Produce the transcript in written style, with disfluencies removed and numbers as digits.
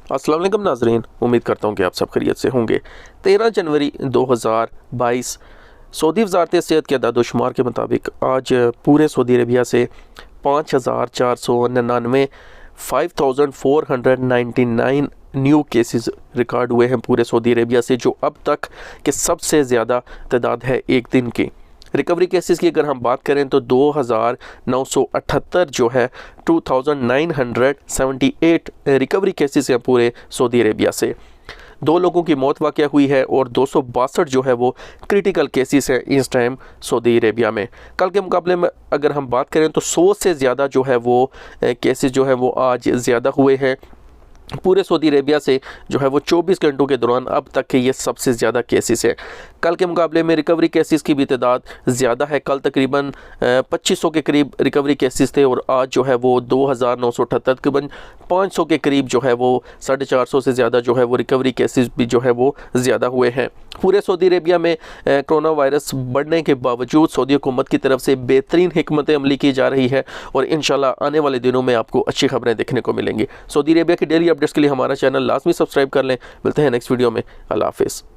अस्सलाम वालेकुम नाज़रीन, उम्मीद करता हूँ कि आप सब खैरियत से होंगे। 13 जनवरी 2022 सऊदी वज़ारत सेहत के अदाद-ओ-शुमार के मुताबिक आज पूरे सऊदी अरबिया से 5499 5499 न्यू केसेस रिकॉर्ड हुए हैं पूरे सऊदी अरबिया से, जो अब तक के सबसे ज़्यादा तादाद है एक दिन की। रिकवरी केसेस की अगर हम बात करें तो 2978 जो है 2978 रिकवरी केसेस हैं पूरे सऊदी अरेबिया से। 2 लोगों की मौत वाक़या हुई है और 262 जो है वो क्रिटिकल केसेस हैं इस टाइम सऊदी अरेबिया में। कल के मुकाबले में अगर हम बात करें तो 100 से ज़्यादा जो है वो केसेस जो है वो आज ज़्यादा हुए हैं पूरे सऊदी अरेबिया से। जो है वो 24 घंटों के दौरान अब तक के ये सबसे ज़्यादा केसेस हैं। कल के मुकाबले में रिकवरी केसेस की भी तादाद ज़्यादा है। कल तकरीबन 2500 के करीब रिकवरी केसेस थे और आज जो है वो 2978 तकरीबन 500 के करीब जो है वो 450 से ज़्यादा जो है वो रिकवरी केसेस भी जो है वो ज़्यादा हुए हैं। पूरे सऊदी अरेबिया में कोरोना वायरस बढ़ने के बावजूद सऊदी हुकूमत की तरफ से बेहतरीन हिकमत अमली की जा रही है और इंशाल्लाह आने वाले दिनों में आपको अच्छी खबरें देखने को मिलेंगी। सऊदी अरेबिया की डेली अपडेट्स के लिए हमारा चैनल लाजमी सब्सक्राइब कर लें। मिलते हैं नेक्स्ट वीडियो में। अल्लाह हाफिज़।